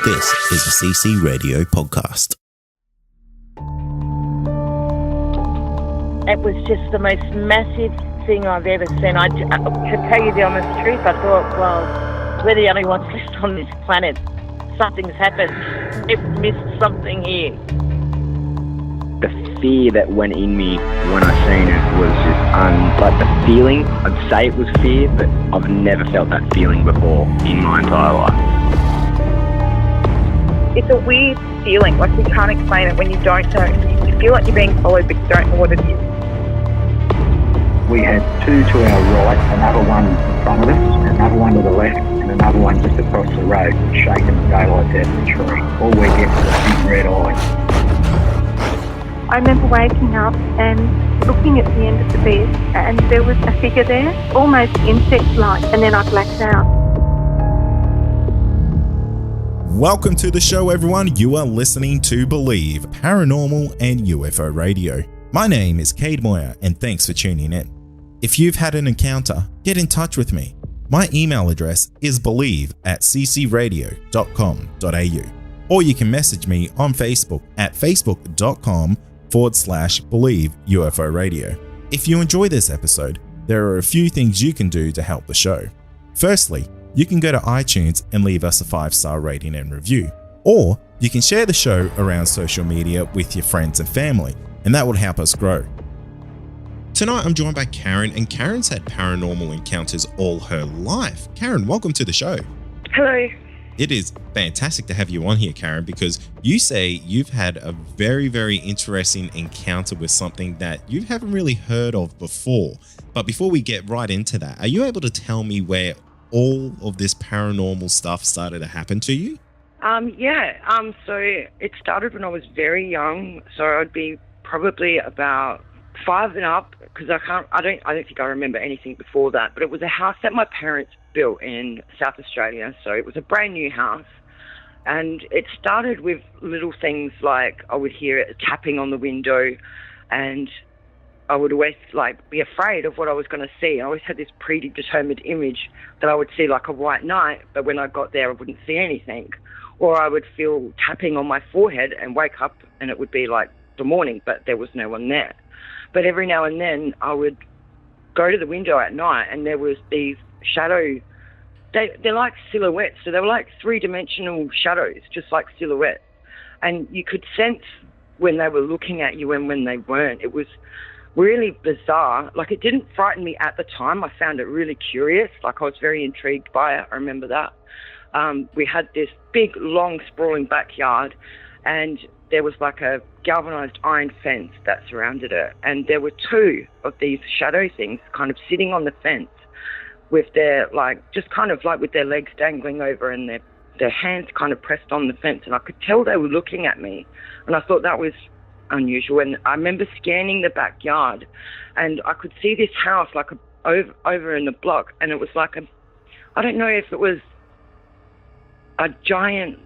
This is a CC Radio podcast. It was just the most massive thing I've ever seen. To tell you the honest truth, I thought, well, we're the only ones left on this planet. Something's happened. We've missed something here. The fear that went in me when I seen it was just like the feeling. I'd say it was fear, but I've never felt that feeling before in my entire life. It's a weird feeling, like you can't explain it when you don't know. You feel like you're being followed, but you don't know what it is. We had two to our right, another one in front of us, another one to the left, and another one just across the road, shaking the daylight out of the tree. All we get was a big red eye. I remember waking up and looking at the end of the bed, and there was a figure there, almost insect-like, and then I blacked out. Welcome to the show, everyone. You are listening to Believe, Paranormal and UFO Radio. My name is Cade Moyer, and thanks for tuning in. If you've had an encounter, get in touch with me. My email address is believe@ccradio.com.au, or you can message me on Facebook at facebook.com/Believe UFO Radio. If you enjoy this episode, there are a few things you can do to help the show. Firstly, you can go to iTunes and leave us a 5-star rating and review, or you can share the show around social media with your friends and family, and that will help us grow. Tonight I'm joined by Karen, and Karen's had paranormal encounters all her life. Karen, welcome to the show. Hello. It is fantastic to have you on here, Karen, because you say you've had a very, very interesting encounter with something that you haven't really heard of before. But before we get right into that, are you able to tell me where all of this paranormal stuff started to happen to you? So it started when I was very young. So I'd be probably about 5 and up, because I don't think I remember anything before that. But it was a house that my parents built in South Australia. So it was a brand new house, and it started with little things like I would hear it tapping on the window, and I would always be afraid of what I was going to see. I always had this predetermined image that I would see like a white knight, but when I got there I wouldn't see anything. Or I would feel tapping on my forehead and wake up and it would be like the morning, but there was no one there. But every now and then I would go to the window at night and there was these shadow, they're like silhouettes. So they were like three-dimensional shadows, just like silhouettes. And you could sense when they were looking at you and when they weren't. It was really bizarre. Like, it didn't frighten me at the time. I found it really curious. Like, I was very intrigued by it. I remember that. We had this big, long, sprawling backyard, and there was like a galvanized iron fence that surrounded it. And there were two of these shadow things kind of sitting on the fence with their, just kind of with their legs dangling over and their hands kind of pressed on the fence. And I could tell they were looking at me. And I thought that was unusual. And I remember scanning the backyard, and I could see this house over in the block, and it was I don't know if it was a giant,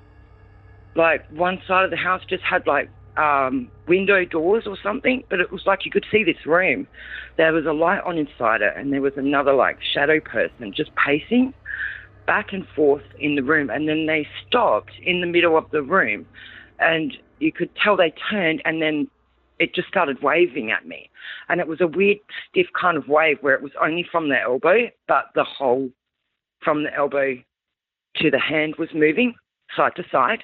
one side of the house just had window doors or something, but it was you could see this room. There was a light on inside it, and there was another shadow person just pacing back and forth in the room, and then they stopped in the middle of the room, and you could tell they turned, and then it just started waving at me. And it was a weird, stiff kind of wave where it was only from the elbow, but the whole from the elbow to the hand was moving side to side.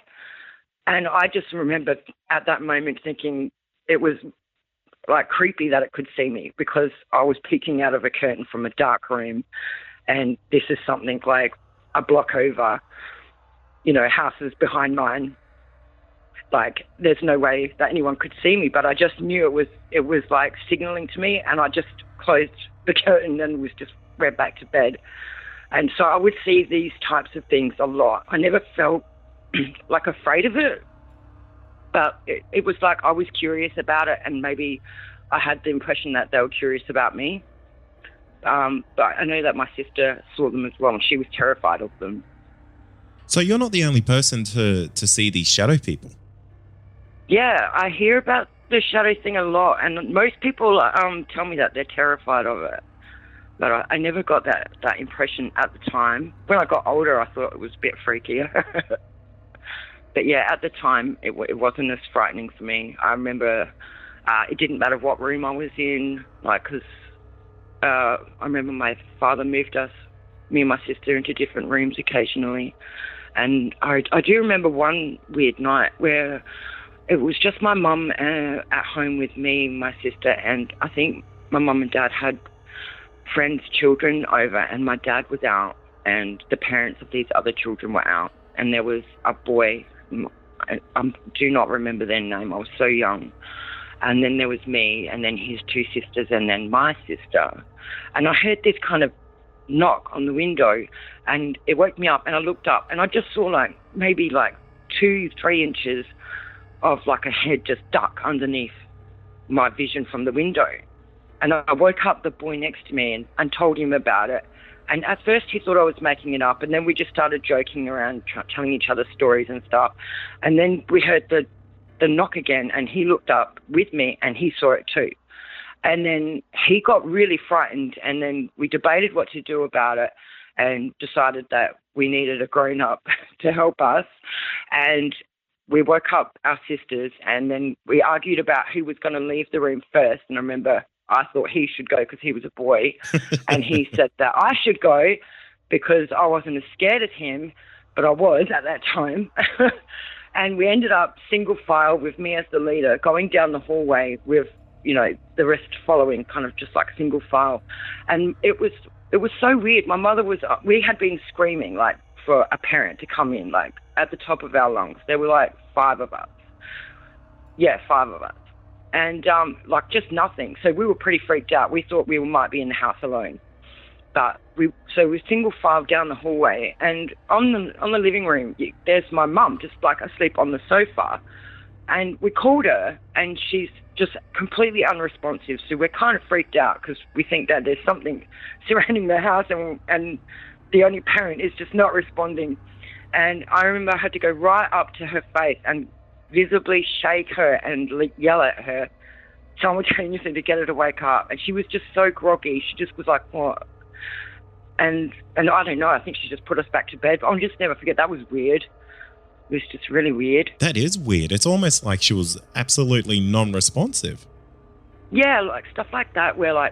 And I just remember at that moment thinking it was creepy that it could see me, because I was peeking out of a curtain from a dark room, and this is something a block over, houses behind mine. There's no way that anyone could see me, but I just knew it was signaling to me, and I just closed the curtain and went back to bed. And so I would see these types of things a lot. I never felt afraid of it, but it was I was curious about it, and maybe I had the impression that they were curious about me. But I know that my sister saw them as well, and she was terrified of them. So you're not the only person to see these shadow people. Yeah, I hear about the shadow thing a lot, and most people tell me that they're terrified of it. But I never got that impression at the time. When I got older, I thought it was a bit freakier. But yeah, at the time, it wasn't as frightening for me. I remember it didn't matter what room I was in, like, because I remember my father moved us, me and my sister, into different rooms occasionally. And I do remember one weird night where it was just my mum at home with me, my sister, and I think my mum and dad had friends' children over, and my dad was out, and the parents of these other children were out, and there was a boy. I do not remember their name. I was so young. And then there was me, and then his two sisters, and then my sister. And I heard this kind of knock on the window, and it woke me up, and I looked up, and I just saw maybe 2-3 inches of a head just duck underneath my vision from the window. And I woke up the boy next to me and told him about it. And at first he thought I was making it up, and then we just started joking around, telling each other stories and stuff. And then we heard the knock again, and he looked up with me, and he saw it too. And then he got really frightened, and then we debated what to do about it and decided that we needed a grown-up to help us. And we woke up our sisters, and then we argued about who was going to leave the room first. And I remember I thought he should go because he was a boy, and he said that I should go because I wasn't as scared as him, but I was at that time. And we ended up single file with me as the leader going down the hallway with, the rest following, kind of just like single file. And it was so weird. My mother we had been screaming for a parent to come in, at the top of our lungs. There were 5 of us. Yeah, 5 of us. And just nothing. So we were pretty freaked out. We thought we might be in the house alone. But we single filed down the hallway, and on the living room, there's my mum just asleep on the sofa. And we called her, and she's just completely unresponsive. So we're kind of freaked out because we think that there's something surrounding the house, and the only parent is just not responding. And I remember I had to go right up to her face and visibly shake her and yell at her simultaneously to get her to wake up. And she was just so groggy. She just was like, what? And I don't know, I think she just put us back to bed. But I'll just never forget. That was weird. It was just really weird. That is weird. It's almost like she was absolutely non-responsive. Yeah, stuff like that where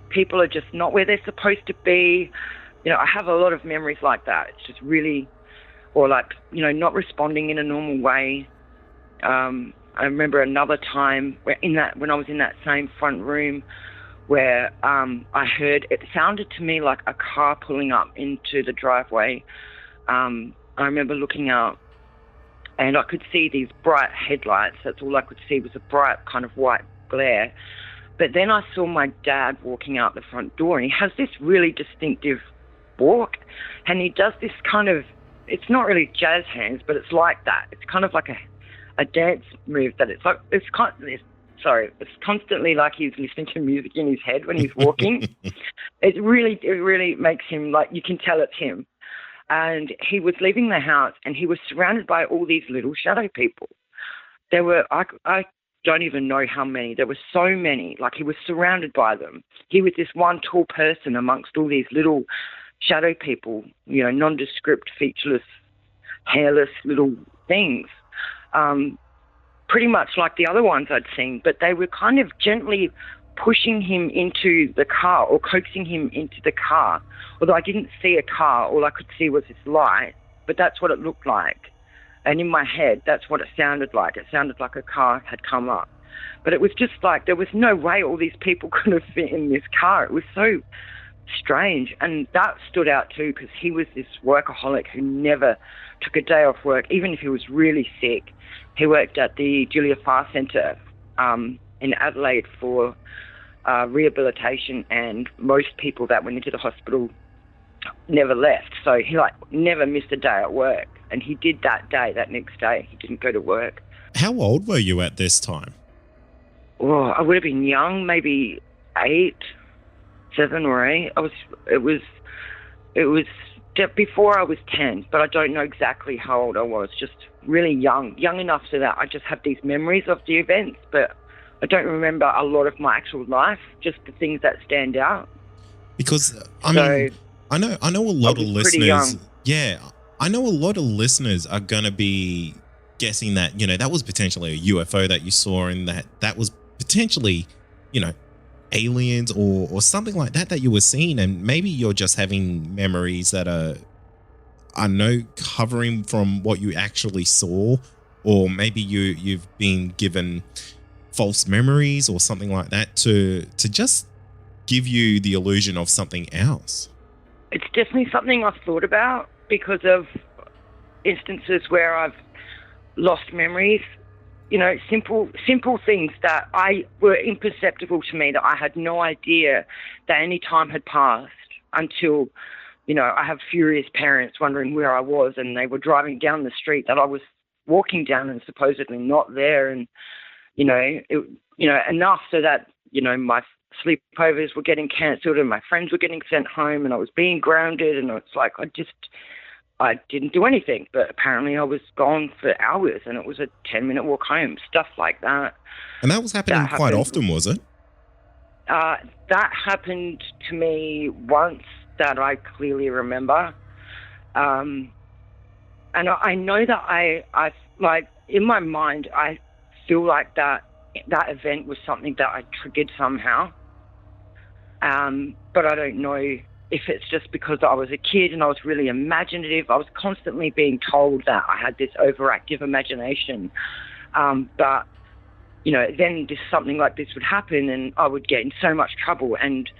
people are just not where they're supposed to be. I have a lot of memories like that. It's just really, or not responding in a normal way. I remember another time when I was in that same front room where I heard, it sounded to me like a car pulling up into the driveway. I remember looking out, and I could see these bright headlights. That's all I could see was a bright kind of white glare. But then I saw my dad walking out the front door, and he has this really distinctive walk, and he does this kind of, it's not really jazz hands, but it's like that. It's kind of like a dance move that it's constantly like he's listening to music in his head when he's walking. It really makes him you can tell it's him. And he was leaving the house, and he was surrounded by all these little shadow people. There were, I don't even know how many. There were so many. He was surrounded by them. He was this one tall person amongst all these little shadow people, nondescript, featureless, hairless little things. Pretty much like the other ones I'd seen, but they were kind of gently pushing him into the car or coaxing him into the car. Although I didn't see a car, all I could see was this light, but that's what it looked like. And in my head, that's what it sounded like. It sounded like a car had come up. But it was just there was no way all these people could have fit in this car. It was so strange. And that stood out too, because he was this workaholic who never took a day off work, even if he was really sick. He worked at the Julia Farr Centre in Adelaide for rehabilitation, and most people that went into the hospital never left. So he never missed a day at work, and he did that next day. He didn't go to work. How old were you at this time? Oh, I would have been young, maybe 7 or 8. It was before I was 10, but I don't know exactly how old I was. Just really young enough so that I just have these memories of the events, but I don't remember a lot of my actual life, just the things that stand out. Because I know a lot of listeners. Young. Yeah, I know a lot of listeners are going to be guessing that, that was potentially a UFO that you saw, and that was potentially, aliens or something like that you were seeing. And maybe you're just having memories that are, I know, covering from what you actually saw, or maybe you've been given false memories or something like that to just give you the illusion of something else. It's definitely something I've thought about because of instances where I've lost memories, simple things that were imperceptible to me, that I had no idea that any time had passed until, I have furious parents wondering where I was, and they were driving down the street that I was walking down and supposedly not there. And, enough so that, my sleepovers were getting cancelled and my friends were getting sent home and I was being grounded, and it's like I didn't do anything, but apparently I was gone for hours and it was a 10-minute walk home, stuff like that. And that was happening quite often, was it? That happened to me once that I clearly remember. And I know that I like, in my mind, I feel like that event was something that I triggered somehow. But I don't know if it's just because I was a kid and I was really imaginative. I was constantly being told that I had this overactive imagination. But, then something like this would happen and I would get in so much trouble. And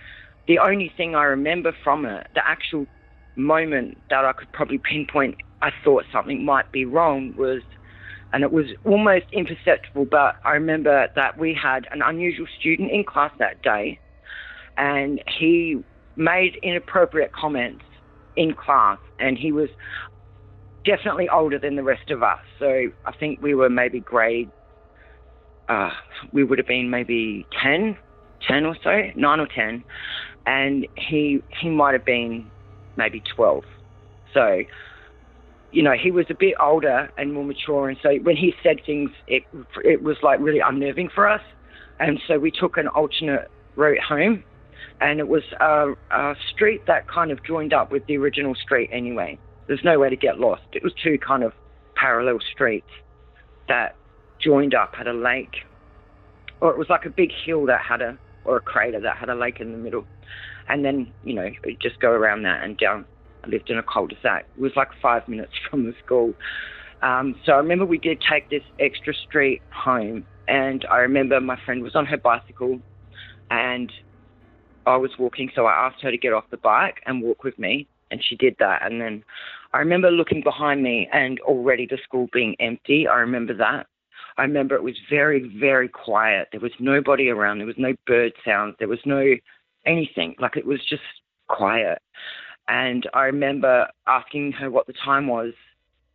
the only thing I remember from it, the actual moment that I could probably pinpoint I thought something might be wrong was, and it was almost imperceptible, but I remember that we had an unusual student in class that day, and he made inappropriate comments in class, and he was definitely older than the rest of us. So I think we were maybe we would have been maybe 10 or so, 9 or 10, and he might have been maybe 12. So, he was a bit older and more mature, and so when he said things, it was like really unnerving for us, and so we took an alternate route home. And it was a street that kind of joined up with the original street anyway. There's no way to get lost. It was two kind of parallel streets that joined up at a lake. Or it was like a big hill or a crater that had a lake in the middle. And then, it'd just go around that and down. I lived in a cul-de-sac. It was like 5 minutes from the school. So I remember we did take this extra street home. And I remember my friend was on her bicycle and I was walking, so I asked her to get off the bike and walk with me, and she did that. And then I remember looking behind me and already the school being empty. I remember that. I remember it was very, very quiet. There was nobody around. There was no bird sounds. There was no anything. Like, it was just quiet. And I remember asking her what the time was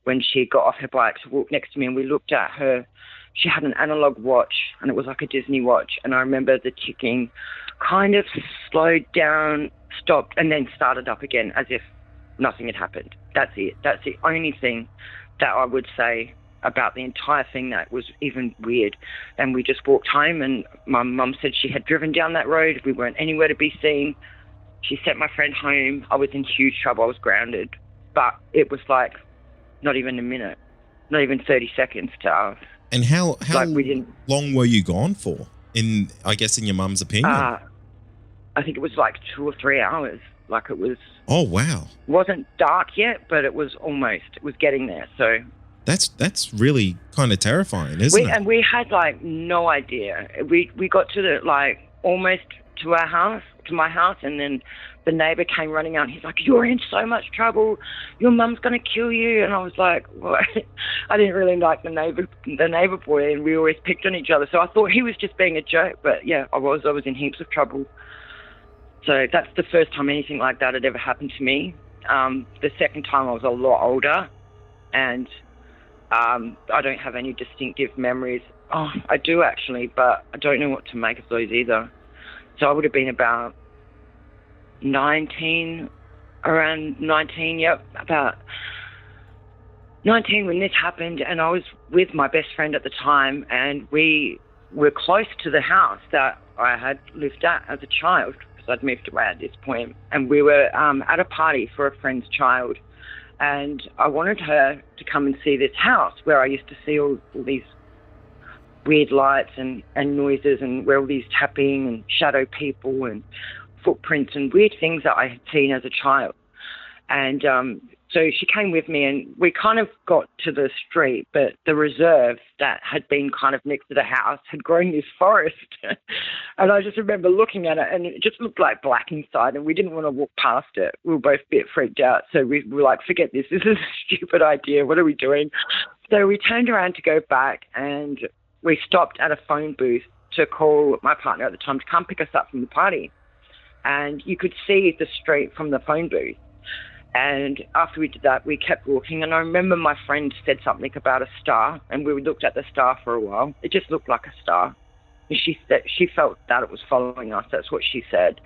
when she got off her bike to walk next to me, and we looked at her. She had an analog watch, and it was like a Disney watch. And I remember the ticking kind of slowed down, stopped, and then started up again as if nothing had happened. That's it. That's the only thing that I would say about the entire thing that was even weird. And we just walked home, and my mum said she had driven down that road. We weren't anywhere to be seen. She sent my friend home. I was in huge trouble. I was grounded. But it was like not even a minute, not even 30 seconds to us. And how like we didn't, long were you gone for, in your mum's opinion? I think it was like 2 or 3 hours. Like, it was... Oh, wow. It wasn't dark yet, but it was almost. It was getting there, so... That's really kind of terrifying, isn't it? And we had, like, no idea. We got to, almost to our house, to my house, and then the neighbour came running out, and he's like, "You're in so much trouble. Your mum's going to kill you." And I was like, what? I didn't really like the neighbour boy, and we always picked on each other. So I thought he was just being a joke, but yeah, I was in heaps of trouble. So that's the first time anything like that had ever happened to me. The second time I was a lot older, and I don't have any distinctive memories. Oh, I do actually, but I don't know what to make of those either. So I would have been about 19, around 19, yep, about 19 when this happened, and I was with my best friend at the time, and we were close to the house that I had lived at as a child, because I'd moved away at this point, and we were at a party for a friend's child, And I wanted her to come and see this house where I used to see all these weird lights and noises, and where all these tapping and shadow people and footprints and weird things that I had seen as a child. And so she came with me, and we kind of got to the street, but the reserve that had been kind of next to the house had grown this forest. And I just remember looking at it, and it just looked like black inside, and we didn't want to walk past it. We were both a bit freaked out. So we were like, forget this. This is a stupid idea. What are we doing? So we turned around to go back, and we stopped at a phone booth to call my partner at the time to come pick us up from the party. And you could see the street from the phone booth. And after we did that, we kept walking. And I remember my friend said something about a star, and we looked at the star for a while. It just looked like a star. And she said she felt that it was following us. That's what she said.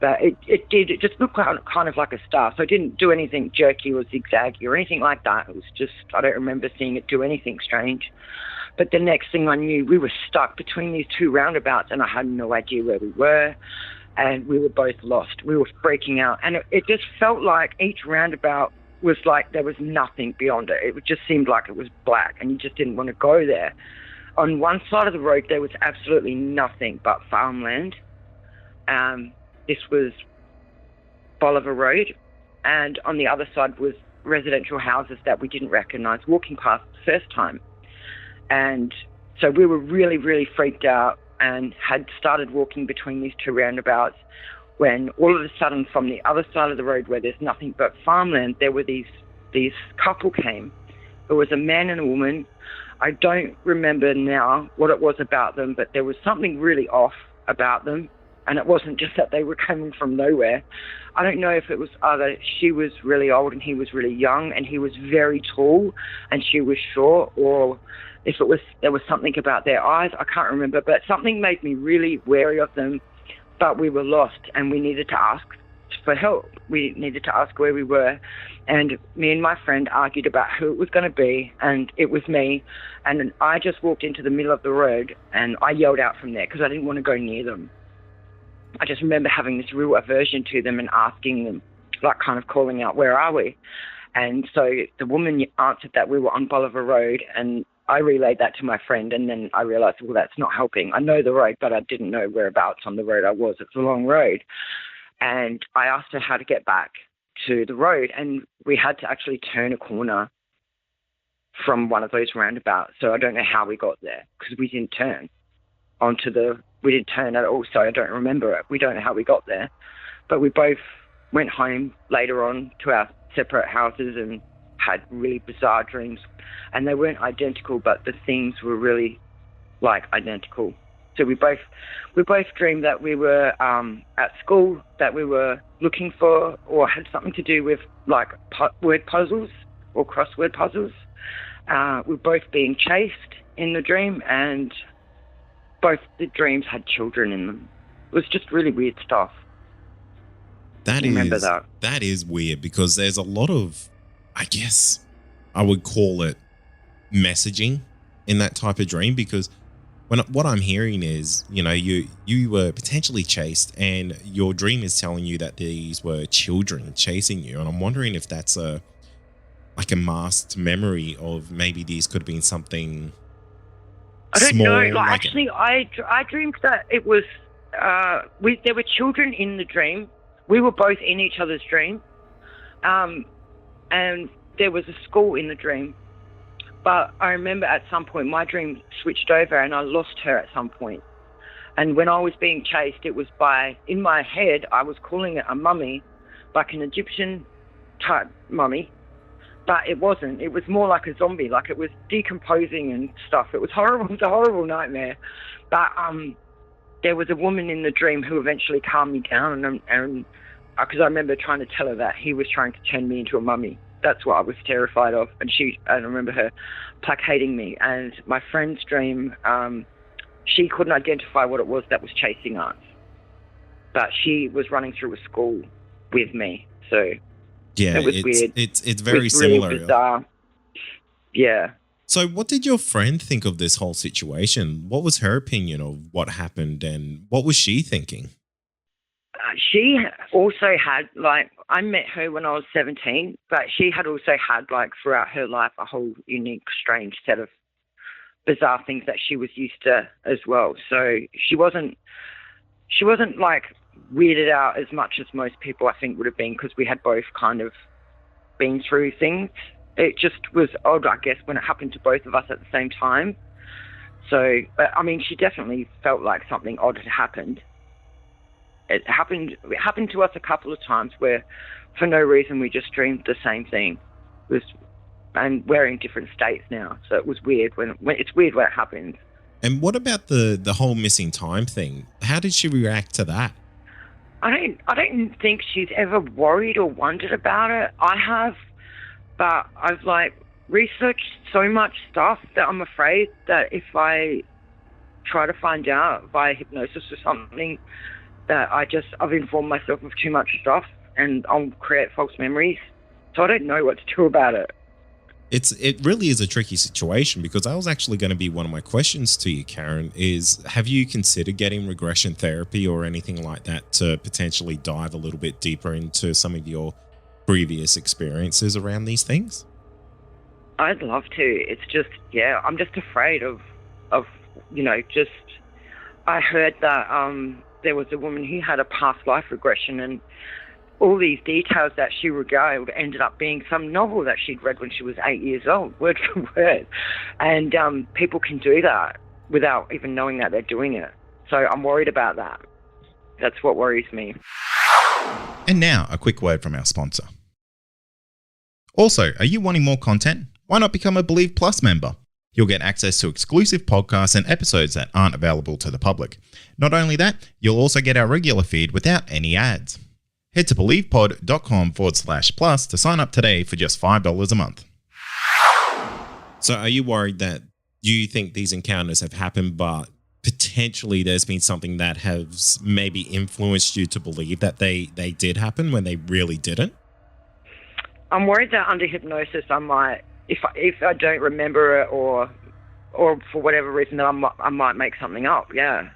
But it did. It just looked kind of like a star. So it didn't do anything jerky or zigzaggy or anything like that. It was just, I don't remember seeing it do anything strange. But the next thing I knew, we were stuck between these two roundabouts, and I had no idea where we were. And we were both lost. We were freaking out. And it just felt like each roundabout was like there was nothing beyond it. It just seemed like it was black, and you just didn't want to go there. On one side of the road, there was absolutely nothing but farmland. This was Bolivar Road. And on the other side was residential houses that we didn't recognise walking past the first time. And so we were really, really freaked out, and had started walking between these two roundabouts, when all of a sudden from the other side of the road, where there's nothing but farmland, there were these couple came. It was a man and a woman. I don't remember now what it was about them, but there was something really off about them, and it wasn't just that they were coming from nowhere. I don't know if it was either she was really old and he was really young, and he was very tall and she was short, or if it was, there was something about their eyes. I can't remember, but something made me really wary of them. But we were lost, and we needed to ask for help. We needed to ask where we were. And me and my friend argued about who it was going to be, and it was me. And I just walked into the middle of the road, and I yelled out from there because I didn't want to go near them. I just remember having this real aversion to them and asking them, like kind of calling out, where are we? And so the woman answered that we were on Bolivar Road, and I relayed that to my friend, and then I realised, well, that's not helping. I know the road, but I didn't know whereabouts on the road I was. It's a long road. And I asked her how to get back to the road, and we had to actually turn a corner from one of those roundabouts. So I don't know how we got there, because we didn't turn we didn't turn at all, so I don't remember it. We don't know how we got there. But we both went home later on to our separate houses and had really bizarre dreams. And they weren't identical, but the themes were really like identical. So we both dreamed that we were at school, that we were looking for or had something to do with like word puzzles or crossword puzzles. We were both being chased in the dream, and both the dreams had children in them. It was just really weird stuff. Remember that? That is weird, because there's a lot of, I guess I would call it messaging in that type of dream, because what I'm hearing is, you know, you were potentially chased, and your dream is telling you that these were children chasing you. And I'm wondering if that's a masked memory of maybe these could have been something I don't small, know. Like actually, I dreamed that it was there were children in the dream. We were both in each other's dream, and there was a school in the dream. But I remember at some point my dream switched over, and I lost her at some point. And when I was being chased, it was in my head, I was calling it a mummy, like an Egyptian type mummy. But it wasn't. It was more like a zombie, like it was decomposing and stuff. It was horrible. It was a horrible nightmare. But there was a woman in the dream who eventually calmed me down, and because I remember trying to tell her that he was trying to turn me into a mummy. That's what I was terrified of. And I remember her placating me. And my friend's dream, she couldn't identify what it was that was chasing us. But she was running through a school with me. So yeah, it was weird. It's very similar. Really bizarre. Yeah. So what did your friend think of this whole situation? What was her opinion of what happened, and what was she thinking? she also had, like, I met her when I was 17, but she had also had, like, throughout her life, a whole unique, strange set of bizarre things that she was used to as well. So she wasn't like weirded out as much as most people I think would have been, because we had both kind of been through things. It just was odd, I guess, when it happened to both of us at the same time. So, I mean, she definitely felt like something odd had happened. It happened to us a couple of times where, for no reason, we just dreamed the same thing. And we're in different states now, so it was weird when it's weird when it happens. And what about the whole missing time thing? How did she react to that? I don't think she's ever worried or wondered about it. I have, but I've like researched so much stuff that I'm afraid that if I try to find out via hypnosis or something, that I've informed myself of too much stuff and I'll create false memories. So I don't know what to do about it. It really is a tricky situation, because that was actually going to be one of my questions to you, Karen, is have you considered getting regression therapy or anything like that to potentially dive a little bit deeper into some of your previous experiences around these things? I'd love to. It's just, yeah, I'm just afraid of just, I heard that there was a woman who had a past life regression, and all these details that she regaled ended up being some novel that she'd read when she was 8 years old, word for word. And people can do that without even knowing that they're doing it. So I'm worried about that. That's what worries me. And now, a quick word from our sponsor. Also, are you wanting more content? Why not become a Believe Plus member? You'll get access to exclusive podcasts and episodes that aren't available to the public. Not only that, you'll also get our regular feed without any ads. Head to believepod.com/plus to sign up today for just $5 a month. So are you worried that you think these encounters have happened, but potentially there's been something that has maybe influenced you to believe that they did happen when they really didn't? I'm worried that under hypnosis I might, if I don't remember it or for whatever reason, that I might make something up, yeah.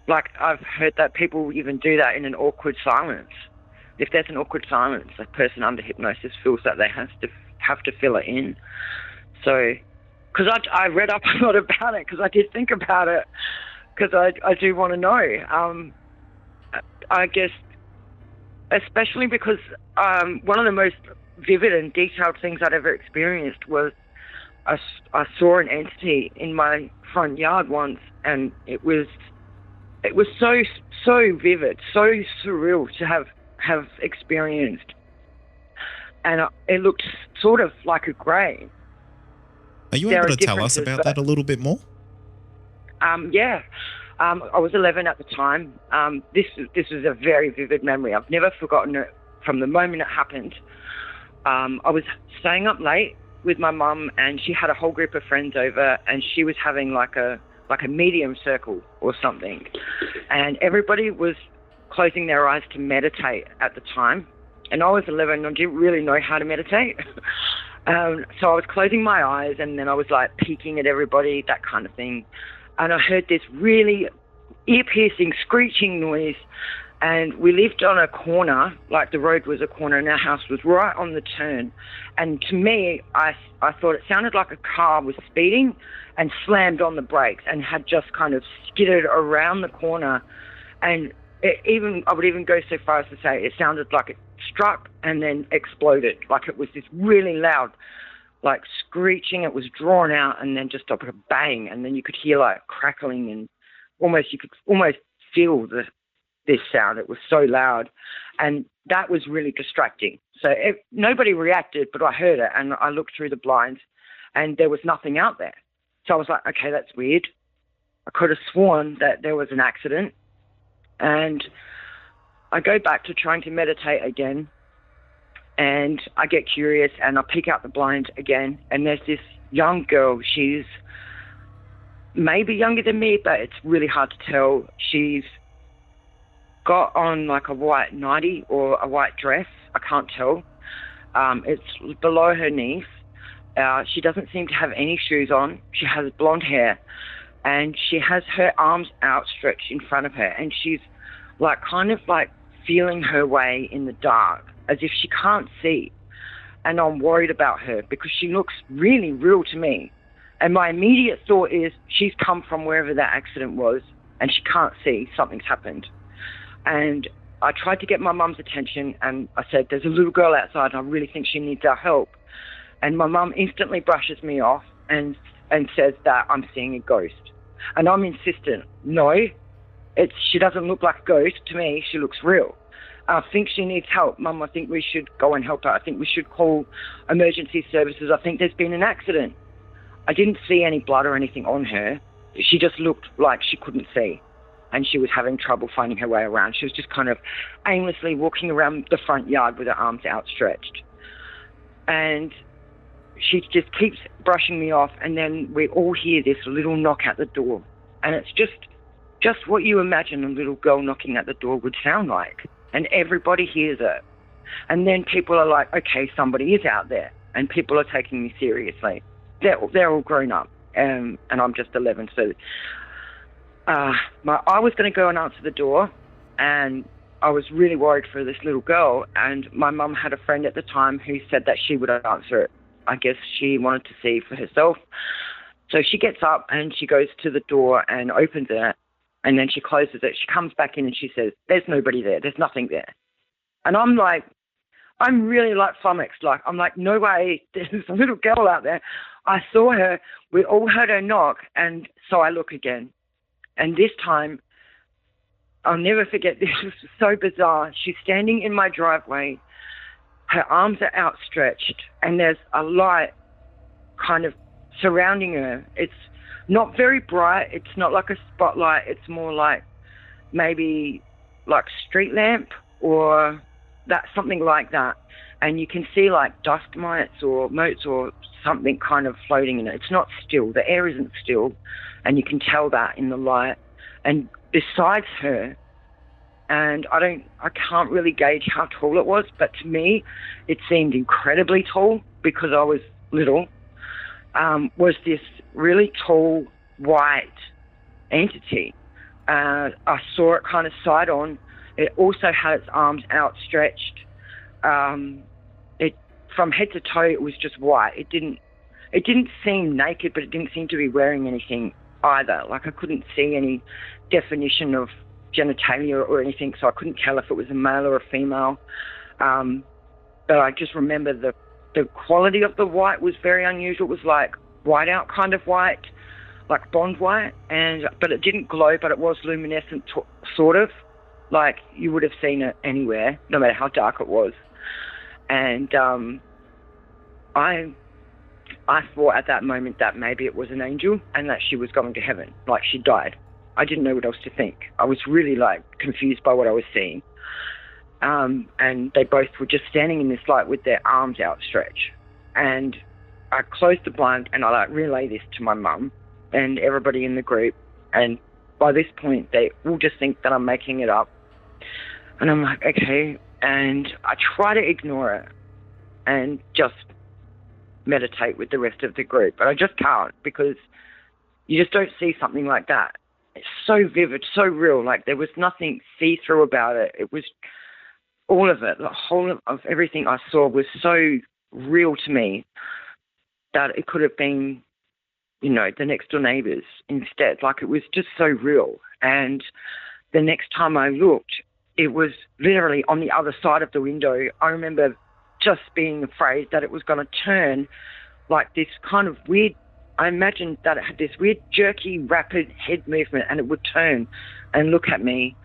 Like, I've heard that people even do that in an awkward silence. If there's an awkward silence, a person under hypnosis feels that they have to fill it in. So, because I read up a lot about it, because I did think about it, because I do want to know. I guess, especially because one of the most vivid and detailed things I'd ever experienced was I saw an entity in my front yard once, and it was so vivid, so surreal to have experienced, and it looked sort of like a grey. Are you able to tell us about that a little bit more? Yeah. I was 11 at the time. This was a very vivid memory. I've never forgotten it from the moment it happened. I was staying up late with my mum, and she had a whole group of friends over, and she was having like a medium circle or something. And everybody was closing their eyes to meditate at the time. And I was 11 and I didn't really know how to meditate. So I was closing my eyes, and then I was like peeking at everybody, that kind of thing. And I heard this really ear-piercing screeching noise. And we lived on a corner, like the road was a corner, and our house was right on the turn. And to me, I thought it sounded like a car was speeding and slammed on the brakes and had just kind of skidded around the corner. And I would even go so far as to say it sounded like it struck and then exploded. Like it was this really loud, like screeching. It was drawn out and then just stopped with a bang. And then you could hear like crackling, and you could almost feel this sound. It was so loud, and that was really distracting. So nobody reacted, but I heard it, and I looked through the blinds, and there was nothing out there. So I was like, okay, that's weird. I could have sworn that there was an accident. And I go back to trying to meditate again, and I get curious, and I peek out the blind again, and there's this young girl. She's maybe younger than me, but it's really hard to tell. She's got on like a white nightie or a white dress. I can't tell. It's below her knees. She doesn't seem to have any shoes on. She has blonde hair, and she has her arms outstretched in front of her, and she's like kind of like feeling her way in the dark, as if she can't see. And I'm worried about her because she looks really real to me. And my immediate thought is she's come from wherever that accident was and she can't see, something's happened. And I tried to get my mum's attention and I said, there's a little girl outside and I really think she needs our help. And my mum instantly brushes me off and says that I'm seeing a ghost. And I'm insistent, no, she doesn't look like a ghost to me, she looks real. I think she needs help, Mum. I think we should go and help her. I think we should call emergency services. I think there's been an accident. I didn't see any blood or anything on her. She just looked like she couldn't see and she was having trouble finding her way around. She was just kind of aimlessly walking around the front yard with her arms outstretched. And she just keeps brushing me off, and then we all hear this little knock at the door. And it's just what you imagine a little girl knocking at the door would sound like. And everybody hears it. And then people are like, okay, somebody is out there. And people are taking me seriously. They're all grown up. And I'm just 11. So I was going to go and answer the door. And I was really worried for this little girl. And my mum had a friend at the time who said that she would answer it. I guess she wanted to see for herself. So she gets up and she goes to the door and opens it. And then she closes it. She comes back in and she says, there's nobody there. There's nothing there. And I'm really like flummoxed. Like, I'm like, no way. There's a little girl out there. I saw her. We all heard her knock. And so I look again. And this time, I'll never forget, this was so bizarre. She's standing in my driveway. Her arms are outstretched. And there's a light kind of surrounding her. It's not very bright. It's not like a spotlight. It's more like maybe like street lamp or something like that. And you can see like dust mites or motes or something kind of floating in it. It's not still. The air isn't still. And you can tell that in the light. And besides her, and I can't really gauge how tall it was, but to me, it seemed incredibly tall because I was little, was this really tall white entity. I saw it kind of side on. It also had its arms outstretched. From head to toe, it was just white. It didn't seem naked, but it didn't seem to be wearing anything either. Like I couldn't see any definition of genitalia or anything, so I couldn't tell if it was a male or a female. But I just remember the quality of the white was very unusual. It was like whiteout kind of white, like bond white, but it didn't glow, but it was luminescent, sort of, like you would have seen it anywhere, no matter how dark it was. And I thought at that moment that maybe it was an angel and that she was going to heaven, like she died. I didn't know what else to think. I was really like confused by what I was seeing. And they both were just standing in this light with their arms outstretched. And I closed the blind and I like relay this to my mum and everybody in the group. And by this point, they all just think that I'm making it up. And I'm like, okay. And I try to ignore it and just meditate with the rest of the group. But I just can't, because you just don't see something like that. It's so vivid, so real. Like there was nothing see-through about it. It was all of it. The whole of everything I saw was so real to me that it could have been, you know, the next door neighbours instead. Like it was just so real. And the next time I looked, it was literally on the other side of the window. I remember just being afraid that it was going to turn like this kind of weird, I imagined that it had this weird jerky, rapid head movement and it would turn and look at me,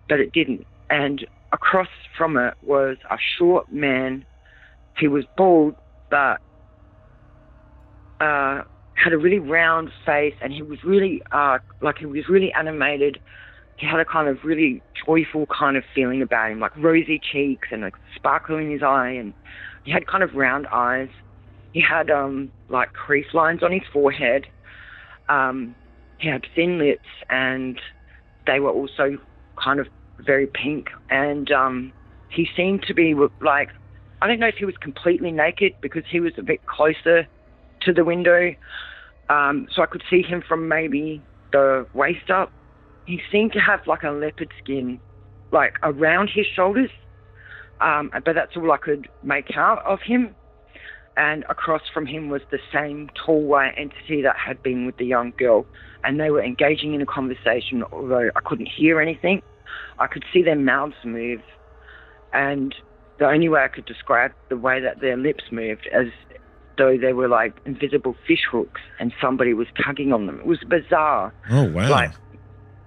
but it didn't. And across from it was a short man. He was bald, but had a really round face, and he was really he was really animated. He had a kind of really joyful kind of feeling about him, like rosy cheeks and a sparkle in his eye, and he had kind of round eyes. He had like crease lines on his forehead. He had thin lips, and they were also kind of very pink. And he seemed to be like, I don't know if he was completely naked because he was a bit closer to the window, so I could see him from maybe the waist up. He seemed to have like a leopard skin, like around his shoulders, but that's all I could make out of him. And across from him was the same tall white entity that had been with the young girl, and they were engaging in a conversation, although I couldn't hear anything. I could see their mouths move, and the only way I could describe the way that their lips moved as though they were like invisible fish hooks and somebody was tugging on them. It was bizarre. Oh, wow. Like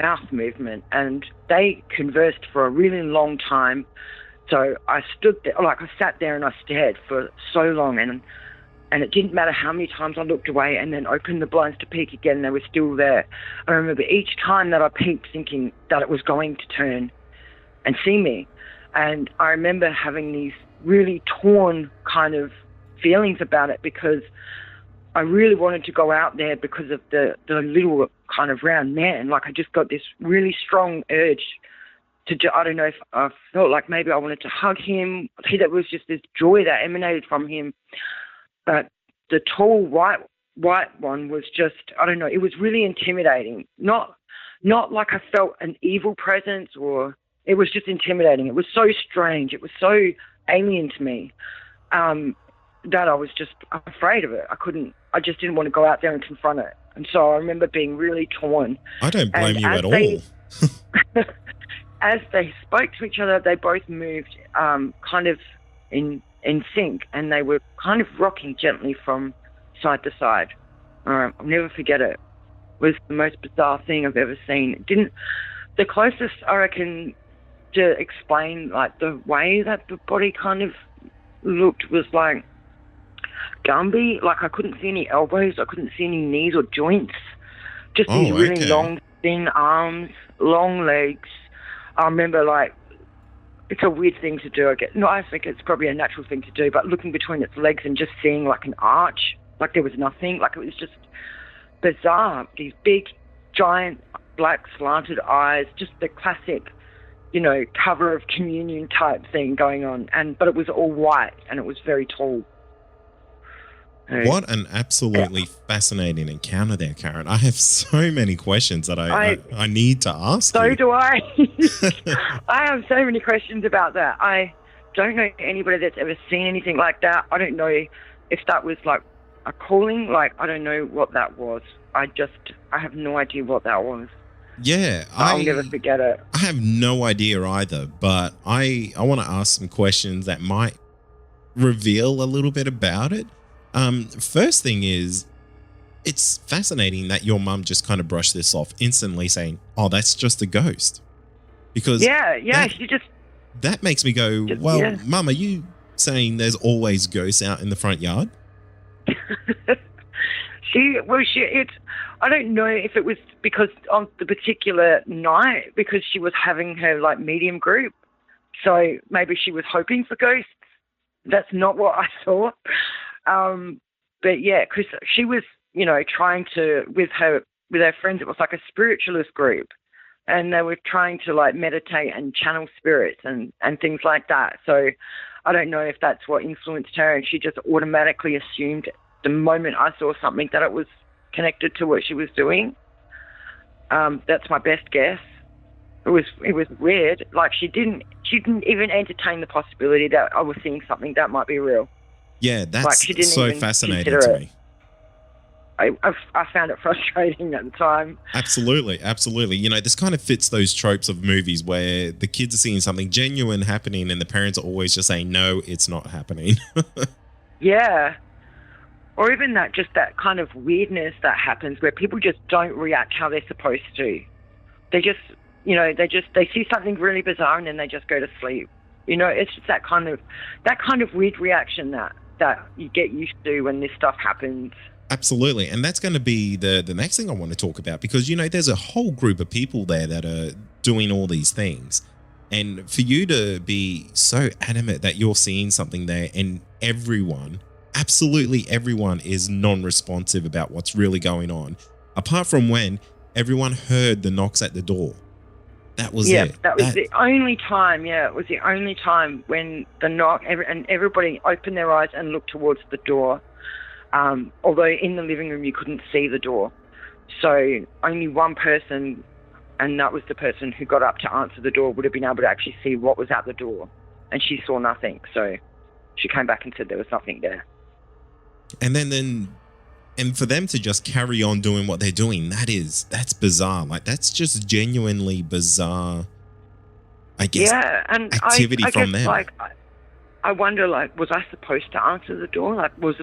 mouth movement, and they conversed for a really long time. So I stood there, like I sat there and I stared for so long, and it didn't matter how many times I looked away and then opened the blinds to peek again, they were still there. I remember each time that I peeked thinking that it was going to turn and see me. And I remember having these really torn kind of feelings about it, because I really wanted to go out there because of the little kind of round man. Like I just got this really strong urge I don't know if I felt like maybe I wanted to hug him. There was just this joy that emanated from him. But the tall white one was just, I don't know, it was really intimidating. Not like I felt an evil presence, or it was just intimidating. It was so strange. It was so alien to me that I was just afraid of it. I just didn't want to go out there and confront it. And so I remember being really torn. I don't blame you at all. As they spoke to each other, they both moved kind of in sync, and they were kind of rocking gently from side to side. I'll never forget it. It was the most bizarre thing I've ever seen. The closest I reckon to explain like the way that the body kind of looked was like Gumby. Like I couldn't see any elbows, I couldn't see any knees or joints. Just these really long, thin arms, long legs. I remember, like, it's a weird thing to do. I think it's probably a natural thing to do, but looking between its legs and just seeing, like, an arch, like there was nothing, like it was just bizarre. These big, giant, black, slanted eyes, just the classic, cover of Communion type thing going on. But it was all white, and it was very tall. What an absolutely fascinating encounter there, Karen. I have so many questions that I need to ask you. So do I. I have so many questions about that. I don't know anybody that's ever seen anything like that. I don't know if that was like a calling. Like, I don't know what that was. I have no idea what that was. Yeah. I'll never forget it. I have no idea either, but I want to ask some questions that might reveal a little bit about it. First thing is, it's fascinating that your mum just kind of brushed this off instantly, saying, "Oh, that's just a ghost." Because that makes me go, "Well, Mum, are you saying there's always ghosts out in the front yard?" I don't know if it was because on the particular night, because she was having her like medium group, so maybe she was hoping for ghosts. That's not what I saw. But yeah, because she was, trying to, with her friends, it was like a spiritualist group, and they were trying to like meditate and channel spirits and things like that. So I don't know if that's what influenced her, and she just automatically assumed the moment I saw something that it was connected to what she was doing. That's my best guess. It was weird. Like she didn't even entertain the possibility that I was seeing something that might be real. Yeah, that's so fascinating to me. I found it frustrating at the time. Absolutely. This kind of fits those tropes of movies where the kids are seeing something genuine happening and the parents are always just saying, no, it's not happening. Yeah. Or even that kind of weirdness that happens where people just don't react how they're supposed to. They just, they see something really bizarre and then they just go to sleep. It's just that kind of weird reaction that you get used to when this stuff happens. Absolutely. And that's going to be the next thing I want to talk about, because, there's a whole group of people there that are doing all these things. And for you to be so adamant that you're seeing something there, and absolutely everyone is non-responsive about what's really going on, apart from when everyone heard the knocks at the door. That was it. That was the only time. Yeah, it was the only time when the knock, and everybody opened their eyes and looked towards the door. Although in the living room you couldn't see the door, so only one person and that was the person who got up to answer the door would have been able to actually see what was at the door, and she saw nothing. So she came back and said there was nothing there. And for them to just carry on doing what they're doing, that's bizarre. Like, that's just genuinely bizarre, I guess, and activity I from guess, them. Like, I wonder, like, was I supposed to answer the door? Like, was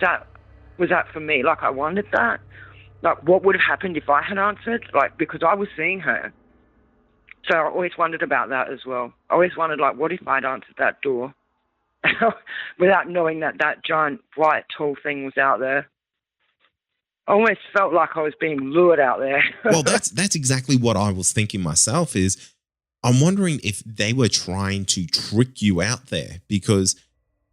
that for me? Like, I wondered that. Like, what would have happened if I had answered? Like, because I was seeing her. So I always wondered about that as well. I always wondered, like, what if I'd answered that door without knowing that giant white tall thing was out there? I almost felt like I was being lured out there. Well, that's exactly what I was thinking myself. Is I'm wondering if they were trying to trick you out there, because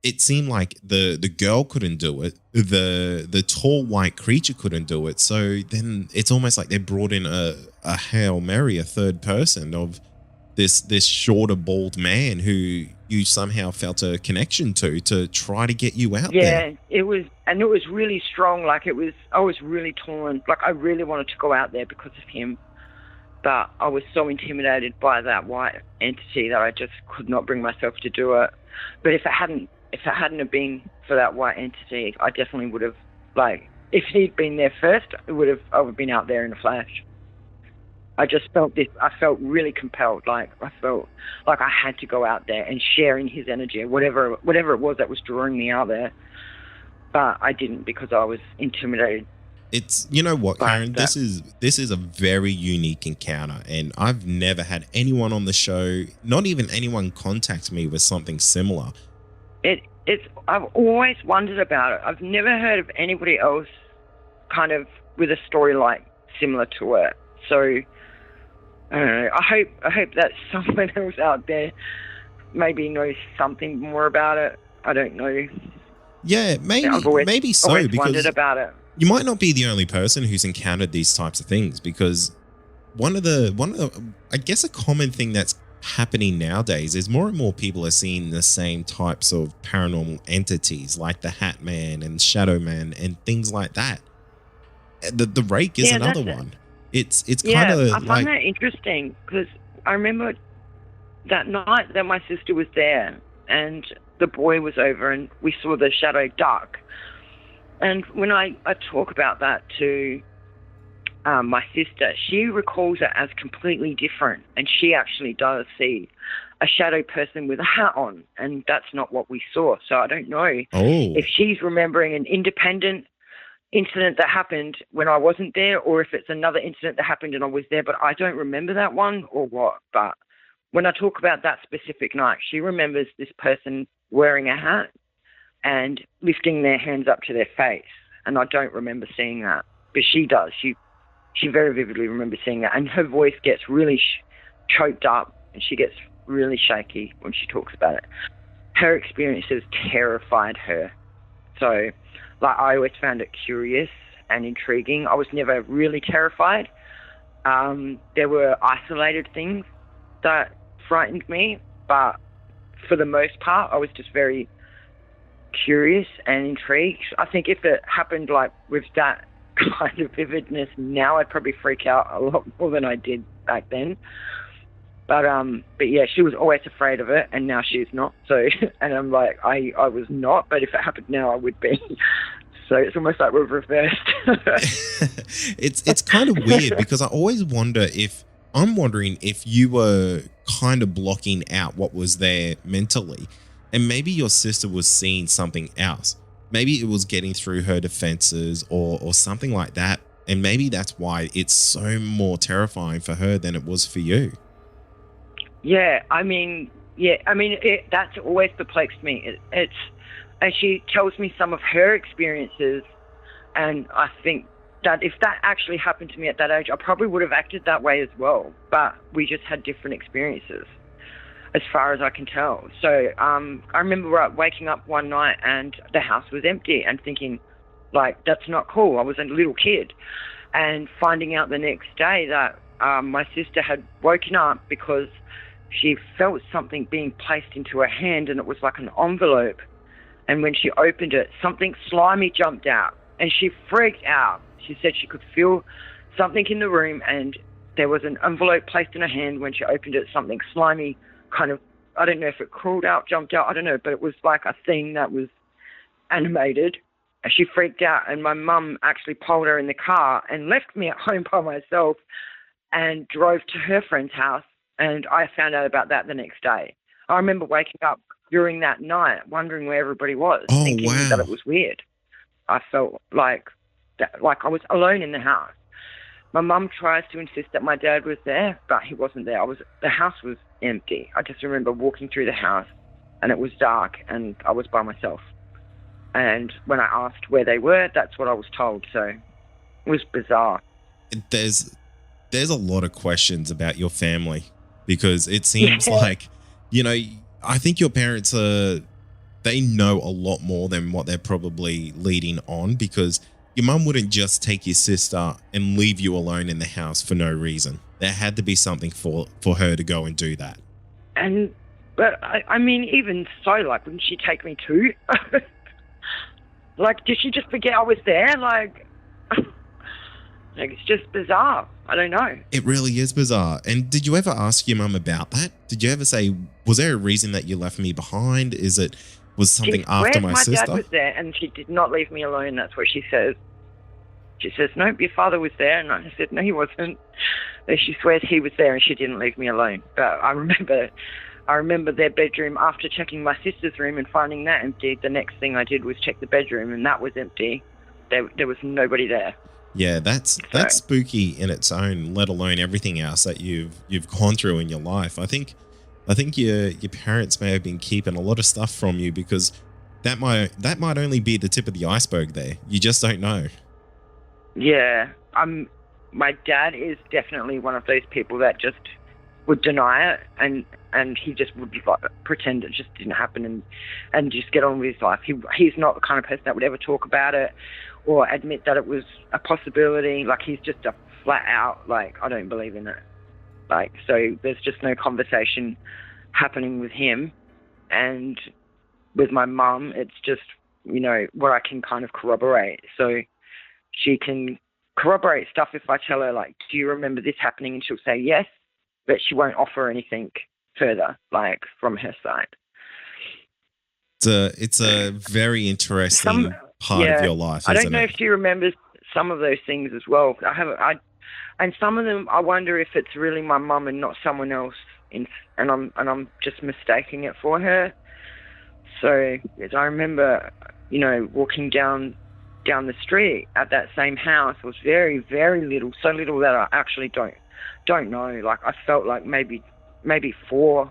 it seemed like the girl couldn't do it, the tall white creature couldn't do it. So then it's almost like they brought in a Hail Mary, a third person of this shorter, bald man who you somehow felt a connection to try to get you out there. Yeah, it was really strong. Like, I was really torn. Like, I really wanted to go out there because of him, but I was so intimidated by that white entity that I just could not bring myself to do it. But if it hadn't have been for that white entity, I definitely would have, like, if he'd been there first, I would have been out there in a flash. I just felt this. I felt really compelled. Like, I felt like I had to go out there and share in his energy, whatever it was that was drawing me out there. But I didn't, because I was intimidated. It's, you know what, Karen, this is a very unique encounter, and I've never had anyone on the show, not even anyone, contact me with something similar. I've always wondered about it. I've never heard of anybody else kind of with a story like similar to it. So I don't know. I hope that someone else out there maybe knows something more about it. I don't know. Yeah, maybe so, because wondered about it. You might not be the only person who's encountered these types of things, because one of the I guess a common thing that's happening nowadays is more and more people are seeing the same types of paranormal entities, like the Hat Man and Shadow Man and things like that. The Rake is another one. It's kind of, I find that interesting, because I remember that night that my sister was there and the boy was over and we saw the shadow duck. And when I talk about that to my sister, she recalls it as completely different, and she actually does see a shadow person with a hat on, and that's not what we saw. So I don't know if she's remembering an independent incident that happened when I wasn't there, or if it's another incident that happened and I was there, but I don't remember that one, or what. But when I talk about that specific night, she remembers this person wearing a hat and lifting their hands up to their face, and I don't remember seeing that, but she does. She very vividly remembers seeing that, and her voice gets really choked up, and she gets really shaky when she talks about it. Her experiences terrified her. So, like, I always found it curious and intriguing. I was never really terrified. There were isolated things that frightened me, but for the most part, I was just very curious and intrigued. I think if it happened, like, with that kind of vividness now, I'd probably freak out a lot more than I did back then. But yeah, she was always afraid of it, and now she's not. So, and I'm like, I was not, but if it happened now, I would be. So it's almost like we're reversed. It's kind of weird, because I'm wondering if you were kind of blocking out what was there mentally, and maybe your sister was seeing something else. Maybe it was getting through her defenses or something like that. And maybe that's why it's so more terrifying for her than it was for you. Yeah, that's always perplexed me. And she tells me some of her experiences, and I think that if that actually happened to me at that age, I probably would have acted that way as well. But we just had different experiences, as far as I can tell. So I remember waking up one night and the house was empty and thinking, like, that's not cool. I was a little kid. And finding out the next day that my sister had woken up because she felt something being placed into her hand, and it was like an envelope. And when she opened it, something slimy jumped out, and she freaked out. She said she could feel something in the room, and there was an envelope placed in her hand. When she opened it, something slimy kind of, I don't know if it crawled out, jumped out, I don't know, but it was like a thing that was animated. And she freaked out, and my mum actually pulled her in the car and left me at home by myself and drove to her friend's house, and I found out about that the next day. I remember waking up during that night wondering where everybody was, thinking that it was weird. I felt like I was alone in the house. My mum tries to insist that my dad was there, but he wasn't there. The house was empty. I just remember walking through the house, and it was dark, and I was by myself. And when I asked where they were, that's what I was told. So it was bizarre. There's a lot of questions about your family, because it seems like, you know, I think your parents they know a lot more than what they're probably leading on, because your mum wouldn't just take your sister and leave you alone in the house for no reason. There had to be something for her to go and do that. But I mean, even so, like, wouldn't she take me too? Like, did she just forget I was there? Like, it's just bizarre. I don't know. It really is bizarre. And did you ever ask your mum about that? Did you ever say, was there a reason that you left me behind? Was something after my sister? My dad was there, and she did not leave me alone. That's what she says. She says, nope, your father was there. And I said, no, he wasn't. And she swears he was there, and she didn't leave me alone. But I remember their bedroom after checking my sister's room and finding that empty. The next thing I did was check the bedroom, and that was empty. There was nobody there. Yeah, that's spooky in its own, let alone everything else that you've gone through in your life. I think your parents may have been keeping a lot of stuff from you, because that might only be the tip of the iceberg there. You just don't know. Yeah, my dad is definitely one of those people that just would deny it, and he just would pretend it just didn't happen and just get on with his life. He's not the kind of person that would ever talk about it or admit that it was a possibility. Like, he's just a flat out, like, I don't believe in it. Like, so there's just no conversation happening with him. And with my mum, it's just, you know, what I can kind of corroborate. So she can corroborate stuff if I tell her, like, do you remember this happening? And she'll say yes, but she won't offer anything further, like, from her side. It's a very interesting part of your life, isn't it? I don't know if she remembers some of those things as well. And some of them, I wonder if it's really my mum and not someone else, and I'm just mistaking it for her. So as I remember, you know, walking down the street at that same house was very, very little, so little that I actually don't know. Like, I felt like maybe 4,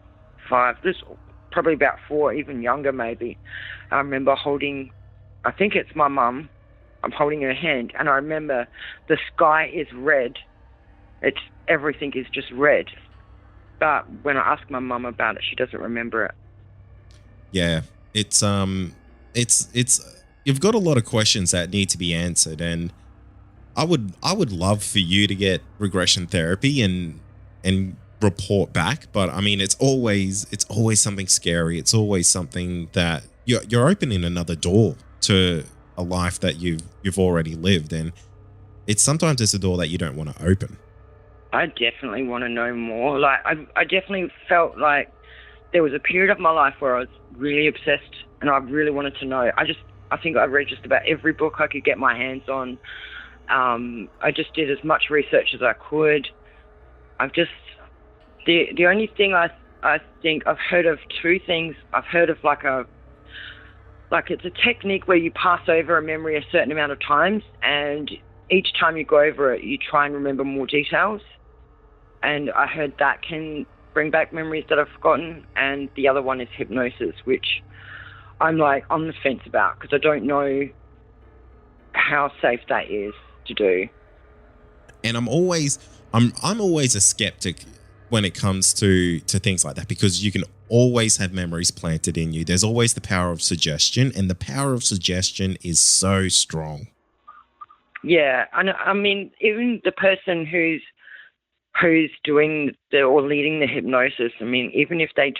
5, this probably about 4, even younger maybe. I remember holding, I think it's my mum, I'm holding her hand, and I remember the sky is red. Everything is just red. But when I ask my mum about it, she doesn't remember it. Yeah, it's you've got a lot of questions that need to be answered, and I would love for you to get regression therapy and report back, but I mean, it's always something scary. It's always something that you're opening another door to a life that you've already lived, and sometimes it's a door that you don't want to open. I definitely want to know more. Like, I definitely felt like there was a period of my life where I was really obsessed, and I really wanted to know. I think I read just about every book I could get my hands on. I just did as much research as I could. The only thing I think I've heard of 2 things. I've heard of like it's a technique where you pass over a memory a certain amount of times, and each time you go over it, you try and remember more details. And I heard that can bring back memories that I've forgotten. And the other one is hypnosis, which I'm like on the fence about, because I don't know how safe that is to do. And I'm always a skeptic when it comes to things like that, because you can always have memories planted in you. There's always the power of suggestion, and the power of suggestion is so strong. Yeah, and I mean, even the person who's doing or leading the hypnosis, I mean, even if they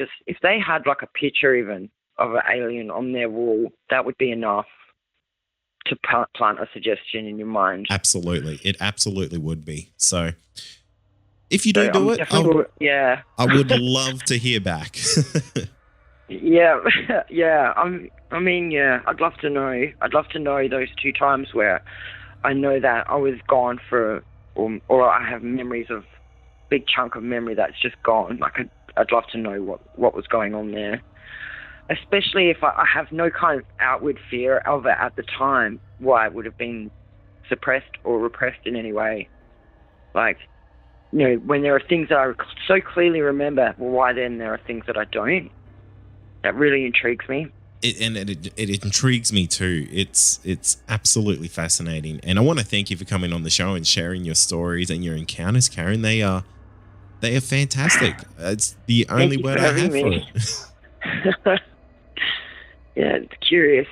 had like a picture even of an alien on their wall, that would be enough to plant a suggestion in your mind. Absolutely. It absolutely would be. So If you do do it, yeah. I would love to hear back. Yeah, yeah. I'd love to know. I'd love to know those 2 times where I know that I was gone for, or I have memories of, big chunk of memory that's just gone. Like I'd love to know what was going on there. Especially if I have no kind of outward fear of it at the time, why it would have been suppressed or repressed in any way. Like, when there are things that I so clearly remember, well, why then there are things that I don't? That really intrigues me. It intrigues me too. It's absolutely fascinating. And I want to thank you for coming on the show and sharing your stories and your encounters, Karen. They are fantastic. It's the only word I have for it. Yeah, it's curious.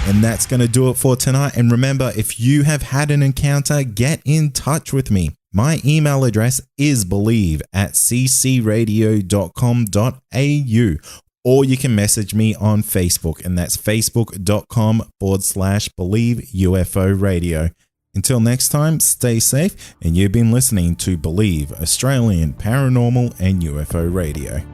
And that's going to do it for tonight. And remember, if you have had an encounter, get in touch with me. My email address is believe@ccradio.com.au, or you can message me on Facebook, and that's facebook.com/believe UFO radio. Until next time, stay safe, and you've been listening to Believe Australian Paranormal and UFO Radio.